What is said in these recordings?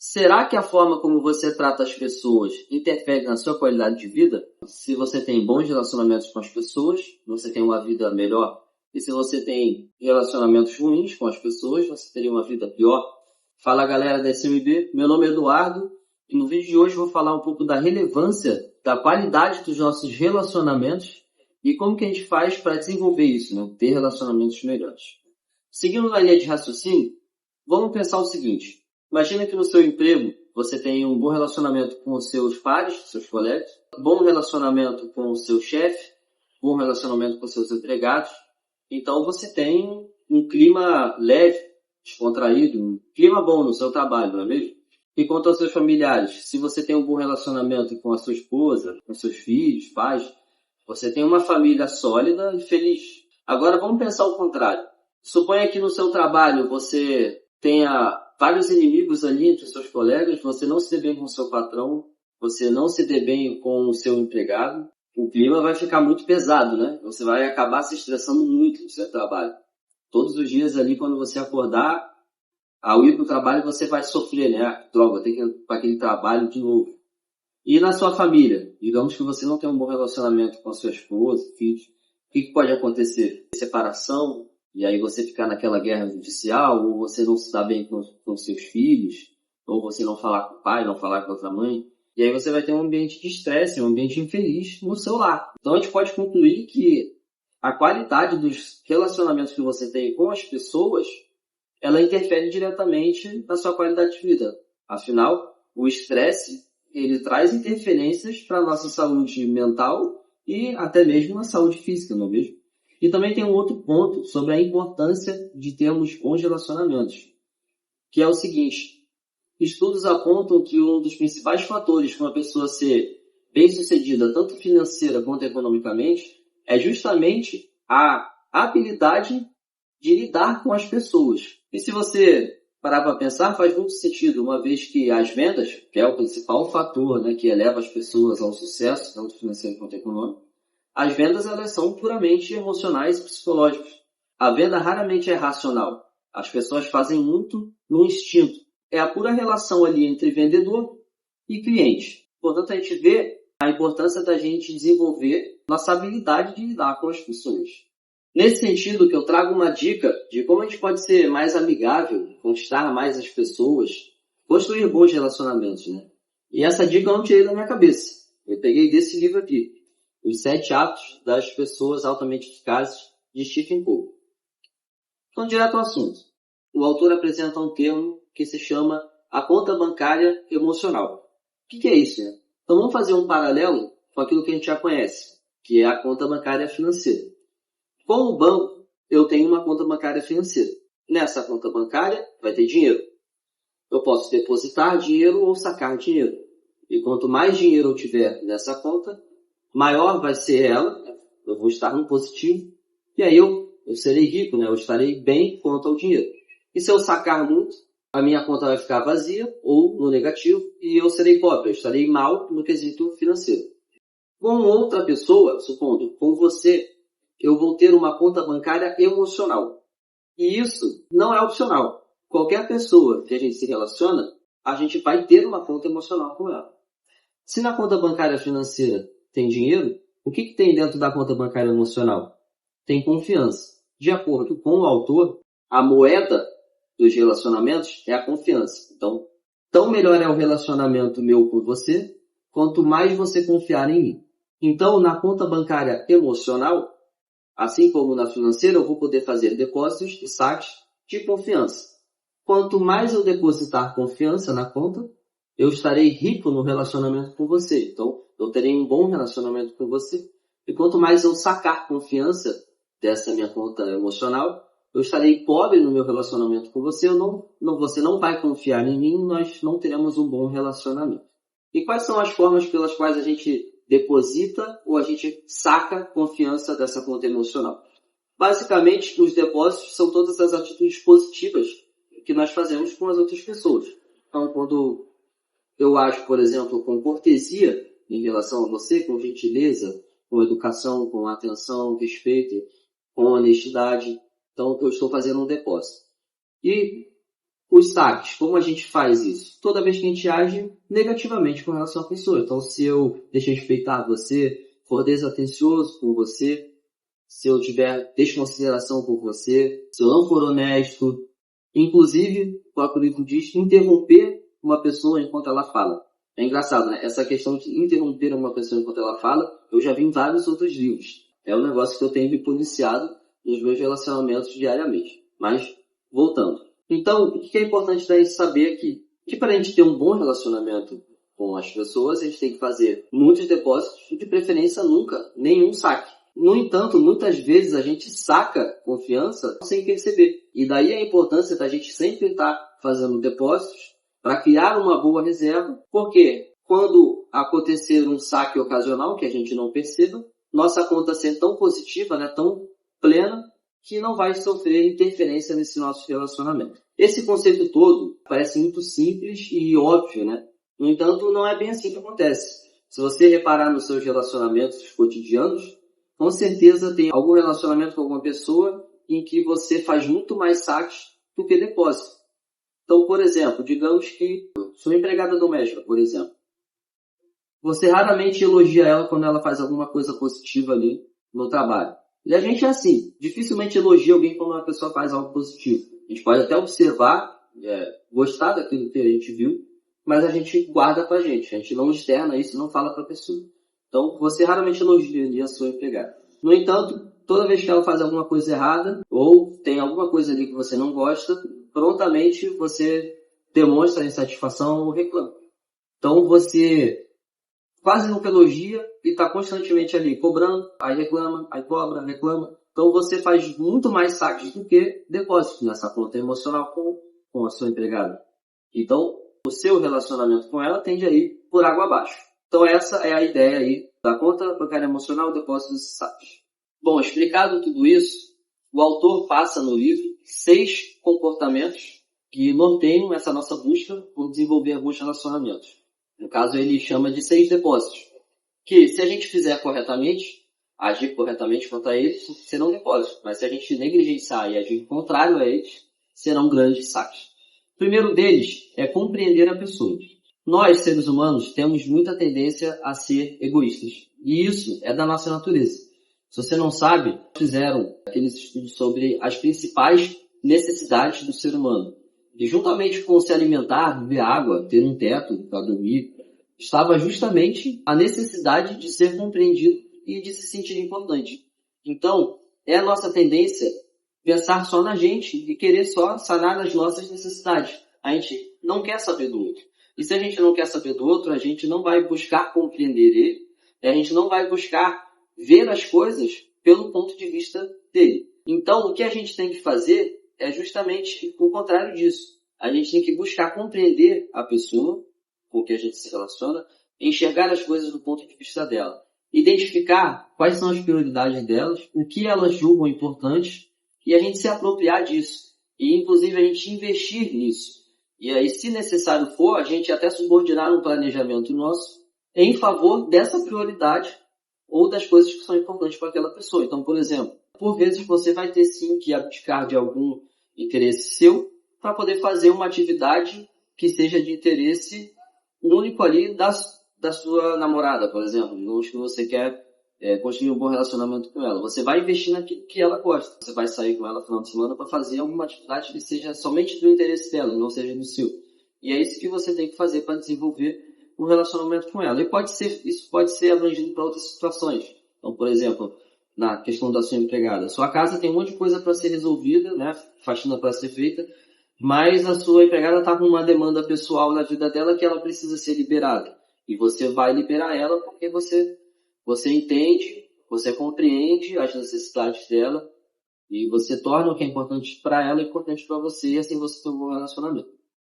Será que a forma como você trata as pessoas interfere na sua qualidade de vida? Se você tem bons relacionamentos com as pessoas, você tem uma vida melhor. E se você tem relacionamentos ruins com as pessoas, você teria uma vida pior. Fala galera da SMB, meu nome é Eduardo e no vídeo de hoje eu vou falar um pouco da relevância da qualidade dos nossos relacionamentos e como que a gente faz para desenvolver isso, né? Ter relacionamentos melhores. Seguindo na linha de raciocínio, vamos pensar o seguinte. Imagina que no seu emprego você tem um bom relacionamento com os seus pares, seus colegas, bom relacionamento com o seu chefe, bom relacionamento com os seus empregados. Então você tem um clima leve, descontraído, um clima bom no seu trabalho, não é mesmo? E quanto aos seus familiares, se você tem um bom relacionamento com a sua esposa, com seus filhos, pais, você tem uma família sólida e feliz. Agora vamos pensar o contrário. Suponha que no seu trabalho você tenha vários inimigos ali entre os seus colegas, você não se dê bem com o seu patrão, você não se dê bem com o seu empregado, o clima vai ficar muito pesado, né? Você vai acabar se estressando muito no seu trabalho. Todos os dias ali, quando você acordar, ao ir para o trabalho, você vai sofrer, né? Droga, tem que ir para aquele trabalho de novo. E na sua família? Digamos que você não tem um bom relacionamento com a sua esposa, filhos. O que pode acontecer? Separação, e aí você ficar naquela guerra judicial, ou você não se dá bem com seus filhos, ou você não falar com o pai, não falar com a outra mãe. E aí você vai ter um ambiente de estresse, um ambiente infeliz no seu lar. Então a gente pode concluir que a qualidade dos relacionamentos que você tem com as pessoas, ela interfere diretamente na sua qualidade de vida. Afinal, o estresse, ele traz interferências para a nossa saúde mental e até mesmo na saúde física, não é mesmo? E também tem um outro ponto sobre a importância de termos bons relacionamentos, que é o seguinte: estudos apontam que um dos principais fatores para uma pessoa ser bem-sucedida, tanto financeira quanto economicamente, é justamente a habilidade de lidar com as pessoas. E se você parar para pensar, faz muito sentido, uma vez que as vendas, que é o principal fator, né, que eleva as pessoas ao sucesso, tanto financeiro quanto econômico, as vendas elas são puramente emocionais e psicológicas. A venda raramente é racional. As pessoas fazem muito no instinto. É a pura relação ali entre vendedor e cliente. Portanto, a gente vê a importância da gente desenvolver nossa habilidade de lidar com as pessoas. Nesse sentido, que eu trago uma dica de como a gente pode ser mais amigável, conquistar mais as pessoas, construir bons relacionamentos, né? E essa dica eu não tirei da minha cabeça. Eu peguei desse livro aqui, Os 7 Hábitos das Pessoas Altamente Eficazes, de Stephen Covey. Então, direto ao assunto. O autor apresenta um termo que se chama a conta bancária emocional. O que é isso, né? Então, vamos fazer um paralelo com aquilo que a gente já conhece, que é a conta bancária financeira. Com o banco, eu tenho uma conta bancária financeira. Nessa conta bancária vai ter dinheiro. Eu posso depositar dinheiro ou sacar dinheiro. E quanto mais dinheiro eu tiver nessa conta, maior vai ser ela, eu vou estar no positivo, e aí eu serei rico, né? Eu estarei bem quanto ao dinheiro. E se eu sacar muito, a minha conta vai ficar vazia ou no negativo, e eu serei pobre, eu estarei mal no quesito financeiro. Com outra pessoa, supondo, com você, eu vou ter uma conta bancária emocional. E isso não é opcional. Qualquer pessoa que a gente se relaciona, a gente vai ter uma conta emocional com ela. Se na conta bancária financeira tem dinheiro, o que tem dentro da conta bancária emocional? Tem confiança. De acordo com o autor, a moeda dos relacionamentos é a confiança. Então, tão melhor é o relacionamento meu com você, quanto mais você confiar em mim. Então, na conta bancária emocional, assim como na financeira, eu vou poder fazer depósitos e saques de confiança. Quanto mais eu depositar confiança na conta, eu estarei rico no relacionamento com você. Então, eu terei um bom relacionamento com você. E quanto mais eu sacar confiança dessa minha conta emocional, eu estarei pobre no meu relacionamento com você. Você não vai confiar em mim, nós não teremos um bom relacionamento. E quais são as formas pelas quais a gente deposita ou a gente saca confiança dessa conta emocional? Basicamente, os depósitos são todas as atitudes positivas que nós fazemos com as outras pessoas. Então, quando eu ajo, por exemplo, com cortesia em relação a você, com gentileza, com educação, com atenção, respeito, com honestidade, então eu estou fazendo um depósito. E Os saques, como a gente faz isso? Toda vez que a gente age negativamente com relação à pessoa. Então, se eu desrespeitar você, for desatencioso com você, se eu tiver desconsideração por você, se eu não for honesto, inclusive, o próprio livro diz, interromper uma pessoa enquanto ela fala. É engraçado, né? Essa questão de interromper uma pessoa enquanto ela fala, eu já vi em vários outros livros. É um negócio que eu tenho me policiado nos meus relacionamentos diariamente. Mas, voltando. Então, o que é importante da gente saber que para a gente ter um bom relacionamento com as pessoas, a gente tem que fazer muitos depósitos e, de preferência, nunca nenhum saque. No entanto, muitas vezes a gente saca confiança sem perceber. E daí a importância da gente sempre estar fazendo depósitos para criar uma boa reserva, porque quando acontecer um saque ocasional que a gente não perceba, nossa conta ser tão positiva, né, tão plena, que não vai sofrer interferência nesse nosso relacionamento. Esse conceito todo parece muito simples e óbvio, né? No entanto, não é bem assim que acontece. Se você reparar nos seus relacionamentos cotidianos, com certeza tem algum relacionamento com alguma pessoa em que você faz muito mais saques do que depósito. Então, por exemplo, digamos que sua empregada doméstica, por exemplo. Você raramente elogia ela quando ela faz alguma coisa positiva ali no trabalho. E a gente é assim, dificilmente elogia alguém quando uma pessoa faz algo positivo. A gente pode até observar, gostar daquilo que a gente viu, mas a gente guarda pra gente. A gente não externa isso, não fala pra pessoa. Então, você raramente elogia a sua empregada. No entanto, toda vez que ela faz alguma coisa errada, ou tem alguma coisa ali que você não gosta, prontamente você demonstra insatisfação ou reclama. Então, você quase nunca elogia e está constantemente ali cobrando, aí reclama, aí cobra, reclama. Então você faz muito mais saques do que depósitos nessa conta emocional com a sua empregada. Então o seu relacionamento com ela tende a ir por água abaixo. Então essa é a ideia aí da conta bancária emocional, depósitos e saques. Bom, explicado tudo isso, o autor passa no livro 6 comportamentos que norteiam essa nossa busca por desenvolver bons relacionamentos. No caso, ele chama de 6 depósitos, que se a gente fizer corretamente, agir corretamente quanto a eles, serão depósitos. Mas se a gente negligenciar e agir contrário a eles, serão grandes saques. O primeiro deles é compreender a pessoa. Nós, seres humanos, temos muita tendência a ser egoístas. E isso é da nossa natureza. Se você não sabe, fizeram aqueles estudos sobre as principais necessidades do ser humano. E juntamente com se alimentar, beber água, ter um teto para dormir, estava justamente a necessidade de ser compreendido e de se sentir importante. Então, é a nossa tendência pensar só na gente e querer só sanar as nossas necessidades. A gente não quer saber do outro. E se a gente não quer saber do outro, a gente não vai buscar compreender ele, a gente não vai buscar ver as coisas pelo ponto de vista dele. Então, o que a gente tem que fazer é justamente o contrário disso. A gente tem que buscar compreender a pessoa com que a gente se relaciona, enxergar as coisas do ponto de vista dela, identificar quais são as prioridades delas, o que elas julgam importante, e a gente se apropriar disso. E, inclusive, a gente investir nisso. E aí, se necessário for, a gente até subordinar um planejamento nosso em favor dessa prioridade ou das coisas que são importantes para aquela pessoa. Então, por exemplo, por vezes você vai ter sim que abdicar de algum interesse seu para poder fazer uma atividade que seja de interesse único ali da sua namorada, por exemplo. Digamos que você quer construir um bom relacionamento com ela. Você vai investir naquilo que ela gosta. Você vai sair com ela no final de semana para fazer alguma atividade que seja somente do interesse dela, não seja do seu. E é isso que você tem que fazer para desenvolver um relacionamento com ela. E isso pode ser abrangido para outras situações. Então, por exemplo, na questão da sua empregada. Sua casa tem um monte de coisa para ser resolvida, né? Faxina para ser feita, mas a sua empregada está com uma demanda pessoal na vida dela que ela precisa ser liberada. E você vai liberar ela porque você entende, você compreende as necessidades dela e você torna o que é importante para ela importante para você e assim você tem um bom relacionamento.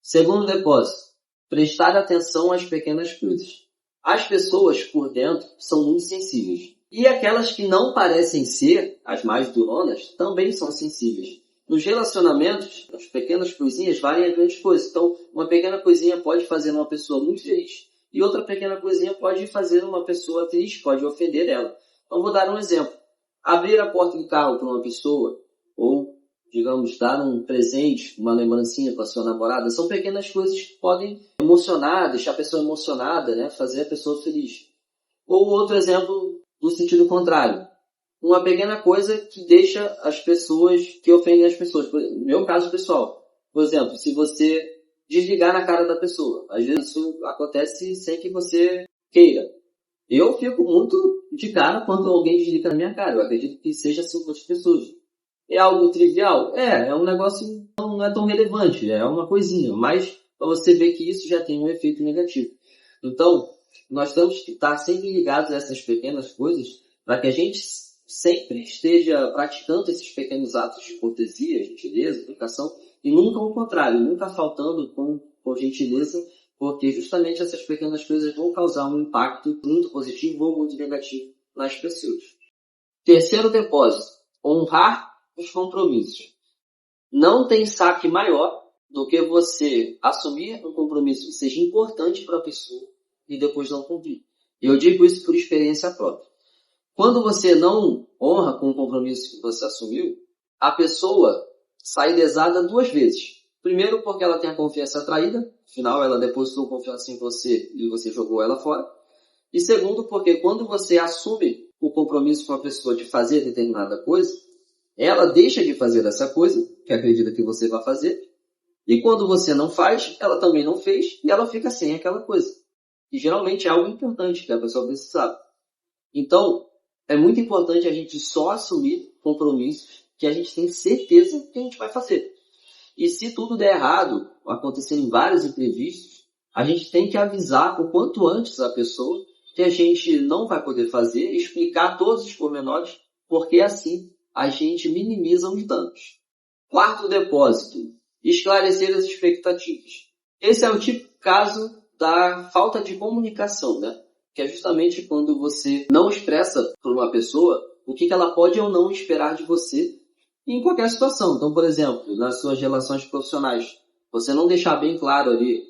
Segundo depósito, prestar atenção às pequenas coisas. As pessoas por dentro são muito sensíveis. E aquelas que não parecem ser, as mais duronas, também são sensíveis. Nos relacionamentos, as pequenas coisinhas valem as grandes coisas. Então, uma pequena coisinha pode fazer uma pessoa muito feliz e outra pequena coisinha pode fazer uma pessoa triste, pode ofender ela. Então, vou dar um exemplo. Abrir a porta do carro para uma pessoa ou digamos, dar um presente, uma lembrancinha para sua namorada, são pequenas coisas que podem emocionar, deixar a pessoa emocionada, né? Fazer a pessoa feliz. Ou outro exemplo do sentido contrário. Uma pequena coisa que deixa as pessoas, que ofendem as pessoas. No meu caso pessoal, por exemplo, se você desligar na cara da pessoa, às vezes isso acontece sem que você queira. Eu fico muito de cara quando alguém desliga na minha cara. Eu acredito que seja assim com outras pessoas. É algo trivial? É um negócio que não é tão relevante, é uma coisinha, mas para você ver que isso já tem um efeito negativo. Então, nós temos que estar sempre ligados a essas pequenas coisas para que a gente sempre esteja praticando esses pequenos atos de cortesia, gentileza, educação, e nunca o contrário, nunca faltando com gentileza, porque justamente essas pequenas coisas vão causar um impacto muito positivo ou muito negativo nas pessoas. Terceiro depósito, honrar os compromissos. Não tem saque maior do que você assumir um compromisso que seja importante para a pessoa e depois não cumprir. Eu digo isso por experiência própria. Quando você não honra com o compromisso que você assumiu, a pessoa sai lesada duas vezes. Primeiro, porque ela tem a confiança traída, afinal ela depositou confiança em você e você jogou ela fora. E segundo, porque quando você assume o compromisso com a pessoa de fazer determinada coisa, ela deixa de fazer essa coisa, que acredita que você vai fazer, e quando você não faz, ela também não fez, e ela fica sem aquela coisa. E geralmente é algo importante que a pessoa precisava. Então, é muito importante a gente só assumir compromissos que a gente tem certeza que a gente vai fazer. E se tudo der errado, acontecerem vários imprevistos, a gente tem que avisar o quanto antes a pessoa que a gente não vai poder fazer, explicar todos os pormenores, porque assim a gente minimiza os danos. Quarto depósito, esclarecer as expectativas. Esse é o típico caso da falta de comunicação, né? Que é justamente quando você não expressa para uma pessoa o que ela pode ou não esperar de você em qualquer situação. Então, por exemplo, nas suas relações profissionais, você não deixar bem claro ali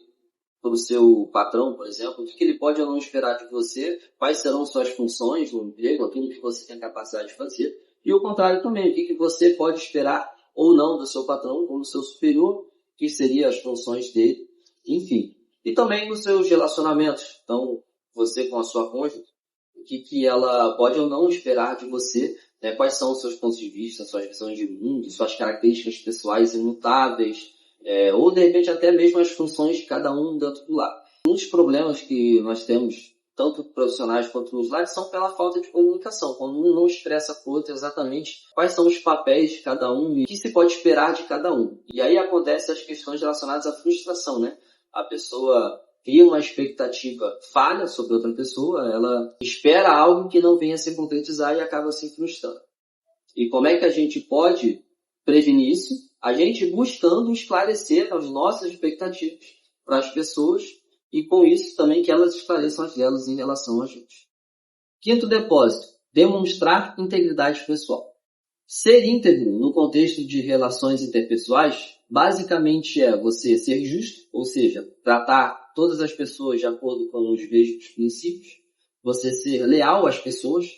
para o seu patrão, por exemplo, o que ele pode ou não esperar de você, quais serão suas funções no emprego, aquilo que você tem capacidade de fazer, e o contrário também, o que você pode esperar ou não do seu patrão ou do seu superior, que seriam as funções dele, enfim. E também nos seus relacionamentos. Então, você com a sua cônjuge, o que ela pode ou não esperar de você, né? Quais são os seus pontos de vista, suas visões de mundo, suas características pessoais imutáveis, ou de repente até mesmo as funções de cada um dentro do lar. Muitos problemas que nós temos, tanto profissionais quanto nos lares, são pela falta de comunicação, quando um não expressa para o outro exatamente quais são os papéis de cada um e o que se pode esperar de cada um. E aí acontecem as questões relacionadas à frustração, né? A pessoa cria uma expectativa falha sobre outra pessoa, ela espera algo que não venha a se concretizar e acaba se frustrando. E como é que a gente pode prevenir isso? A gente buscando esclarecer as nossas expectativas para as pessoas e com isso também que elas esclareçam as delas em relação a gente. Quinto depósito, demonstrar integridade pessoal. Ser íntegro no contexto de relações interpessoais basicamente é você ser justo, ou seja, tratar todas as pessoas de acordo com os mesmos princípios, você ser leal às pessoas,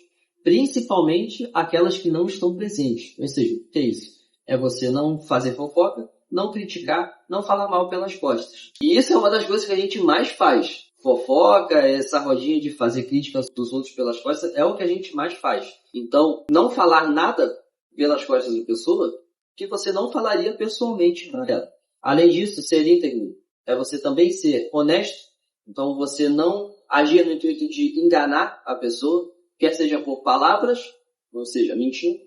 principalmente aquelas que não estão presentes. Ou seja, o que é isso? É você não fazer fofoca, não criticar, não falar mal pelas costas. E isso é uma das coisas que a gente mais faz. Fofoca, essa rodinha de fazer críticas dos outros pelas costas, é o que a gente mais faz. Então, não falar nada pelas costas da pessoa que você não falaria pessoalmente para ela. Além disso, ser íntegro é você também ser honesto. Então, você não agir no intuito de enganar a pessoa, quer seja por palavras, ou seja, mentindo,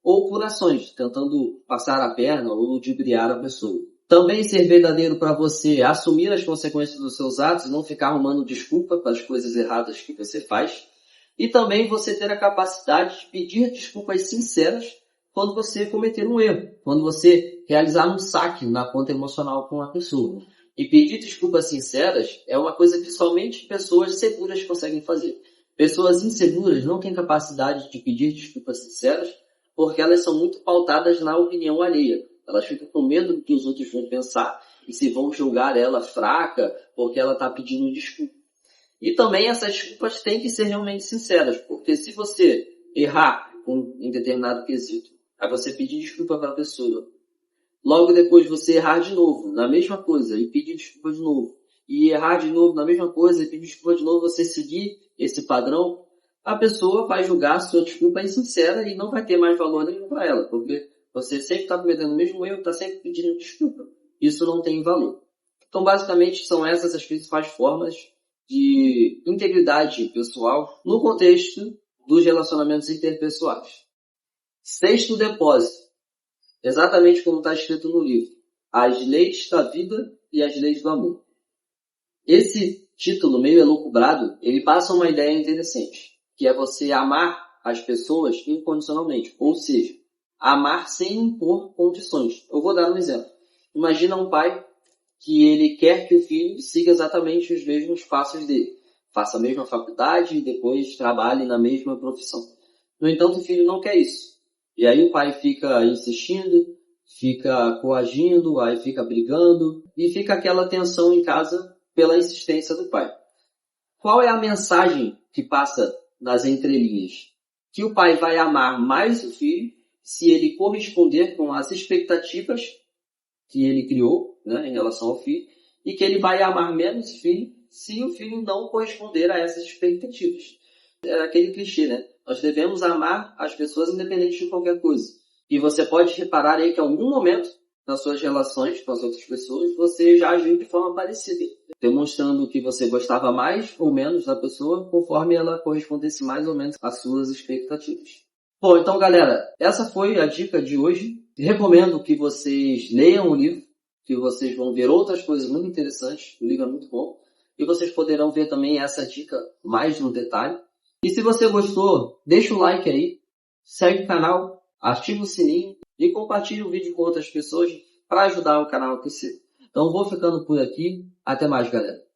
ou por ações, tentando passar a perna ou ludibriar a pessoa. Também ser verdadeiro para você, assumir as consequências dos seus atos e não ficar arrumando desculpa para as coisas erradas que você faz. E também você ter a capacidade de pedir desculpas sinceras quando você cometer um erro, quando você realizar um saque na conta emocional com a pessoa. E pedir desculpas sinceras é uma coisa que somente pessoas seguras conseguem fazer. Pessoas inseguras não têm capacidade de pedir desculpas sinceras porque elas são muito pautadas na opinião alheia. Elas ficam com medo do que os outros vão pensar e se vão julgar ela fraca porque ela está pedindo desculpa. E também essas desculpas têm que ser realmente sinceras, porque se você errar em determinado quesito, aí você pedir desculpa para a pessoa logo depois você errar de novo na mesma coisa e pedir desculpa de novo, e errar de novo na mesma coisa e pedir desculpa de novo, você seguir esse padrão, a pessoa vai julgar sua desculpa insincera e não vai ter mais valor nenhum para ela, porque você sempre está cometendo o mesmo erro, está sempre pedindo desculpa. Isso não tem valor. Então, basicamente, são essas as principais formas de integridade pessoal no contexto dos relacionamentos interpessoais. Sexto depósito, exatamente como está escrito no livro: As Leis da Vida e as Leis do Amor. Esse título meio elucubrado, ele passa uma ideia interessante, que é você amar as pessoas incondicionalmente, ou seja, amar sem impor condições. Eu vou dar um exemplo. Imagina um pai que ele quer que o filho siga exatamente os mesmos passos dele, faça a mesma faculdade e depois trabalhe na mesma profissão. No entanto, o filho não quer isso. E aí o pai fica insistindo, fica coagindo, aí fica brigando e fica aquela tensão em casa pela insistência do pai. Qual é a mensagem que passa nas entrelinhas? Que o pai vai amar mais o filho se ele corresponder com as expectativas que ele criou, né, em relação ao filho, e que ele vai amar menos o filho se o filho não corresponder a essas expectativas. É aquele clichê, né? Nós devemos amar as pessoas independente de qualquer coisa. E você pode reparar aí que em algum momento nas suas relações com as outras pessoas, você já agiu de forma parecida, demonstrando que você gostava mais ou menos da pessoa conforme ela correspondesse mais ou menos às suas expectativas. Bom, então galera, essa foi a dica de hoje. Recomendo que vocês leiam o livro, que vocês vão ver outras coisas muito interessantes. O livro é muito bom. E vocês poderão ver também essa dica mais no detalhe. E se você gostou, deixa o like aí, segue o canal, ativa o sininho e compartilhe o vídeo com outras pessoas para ajudar o canal a crescer. Então vou ficando por aqui. Até mais, galera.